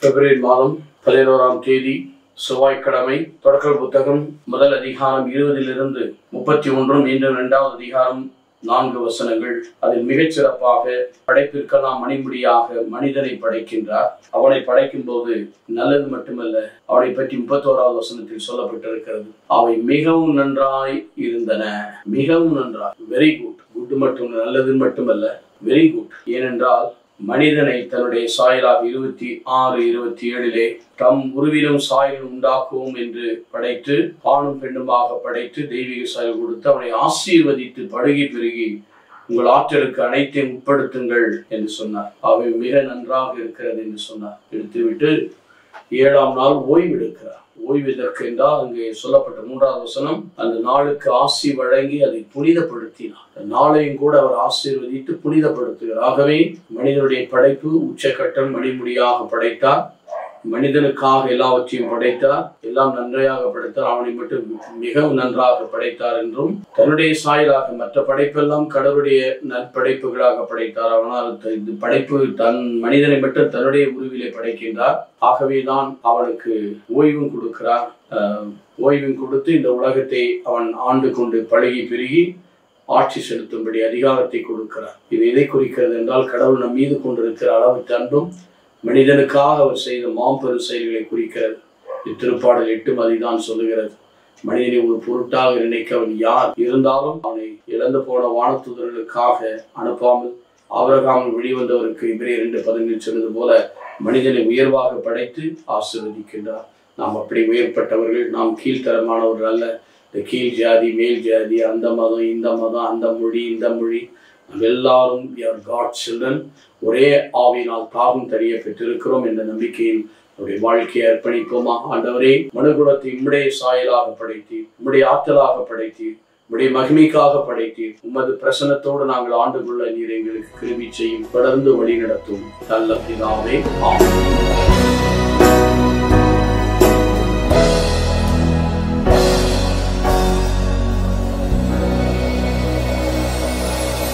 பிப்ரவரி மாதம் 11ஆம் தேதி செவ்வாய்க்கிழமை. தொடக்கல் புத்தகம் முதல் அதிகாரம் 20 31 மீண்டும் 2வது அதிகாரம் 4 வசனங்கள். அதில் மிகச்சிறப்பாக படைப்பிற்கெல்லாம் மணிமுடியாக மனிதனை படைக்கின்றார். அவனை படைக்கும் போது நல்லது மட்டுமல்ல, அவனை பற்றி 31வது வசனத்தில் சொல்லப்பட்டிருக்கிறது. அவை மிகவும் நன்றாய் இருந்தன. மிகவும் நன்றாய், வெரி குட். குட் மட்டும் நல்லது மட்டுமல்ல, வெரி குட். ஏனென்றால் மனிதனை தன்னுடைய சாயலாக 26:27 தம் உருவிலும் சாயலும் உண்டாக்குவோம் என்று படைத்து, ஆணும் பெண்ணுமாக படைத்து தெய்வீக சாயல் கொடுத்து அவனை ஆசீர்வதித்து படுகி பெருகி உங்கள் ஆற்றலுக்கு அனைத்தையும் உட்படுத்துங்கள் என்று சொன்னார். அவை மிக நன்றாக இருக்கிறது என்று சொன்னார். எடுத்துவிட்டு 7ஆம் நாள் ஓய்வு எடுக்கிறார். ஓய்வு எதற்கு என்றால், அங்கே சொல்லப்பட்ட 3வது வசனம், அந்த நாளுக்கு ஆசி வழங்கி அதை புனிதப்படுத்தினார். நாளையும் கூட அவர் ஆசீர்வதித்து புனிதப்படுத்துகிறார். ஆகவே மனிதனுடைய படைப்பு உச்சக்கட்டம். மணிமுடியாக படைத்தார். மனிதனுக்காக எல்லாவற்றையும் படைத்தார். எல்லாம் நன்றாக படைத்தார். அவனை மட்டும் மிகவும் நன்றாக படைத்தார் என்றும், தன்னுடைய சாயலாக மற்ற படைப்பெல்லாம் கடவுளுடைய நற்படைப்புகளாக படைத்தார். அவனால் இந்த படைப்பு மனிதனை மட்டும் தன்னுடைய உருவிலே படைக்கின்றார். ஆகவேதான் அவனுக்கு ஓய்வும் கொடுக்கிறார். ஓய்வும் கொடுத்து இந்த உலகத்தை அவன் ஆண்டு கொண்டு பழகி பெருகி ஆட்சி செலுத்தும்படி அதிகாரத்தை கொடுக்கிறார். இது எதை குறிக்கிறது என்றால், கடவுள் நம் மீது கொண்டிருக்கிற அளவு அன்பும் மனிதனுக்காக அவர் செய்த மாம்பெரும் செயல்களை குறிக்கிறது. இத்திருப்பாடல் 8 அதுதான் சொல்லுகிறது. மனிதனை ஒரு பொருட்டாக நினைக்க அவன் யார்? இருந்தாலும் அவனை இழந்து போன வானதூதர்களுக்காக அனுப்பாமல் ஆபிரகாம் வெளிவந்தவருக்கு எபிரேயர் 2:15 சொன்னது போல மனிதனை உயர்வாக படைத்து ஆசீர்வதிக்கின்றார். நாம் அப்படி உயர்பட்டவர்கள். நாம் கீழ்த்தரமானவர்கள் அல்ல. இந்த கீழ் ஜாதி மேல் ஜாதி, அந்த மதம் இந்த மதம், அந்த மொழி இந்த மொழி, நாம் எல்லாரும் காட் சில்ட்ரன். ஒரே ஆவியினால் தாகம் தெரிய பெற்றிருக்கிறோம் என்ற நம்பிக்கையில் நம்முடைய வாழ்க்கையை அர்ப்பணிப்போமா? ஆண்டவரே, மனுகுலத்தை உம்முடைய சாயலாக படைத்தீர், உம்முடைய ஆற்றலாக படைத்தீர், உம்முடைய மகிமைக்காக படைத்தீர். உமது பிரசன்னத்தோடு நாங்கள் ஆண்டு கொள்ள நீர் எங்களுக்கு கிருபை செய்யும். தொடர்ந்து வழி நடத்தும் நல்ல பிதாவே. ஆமென்.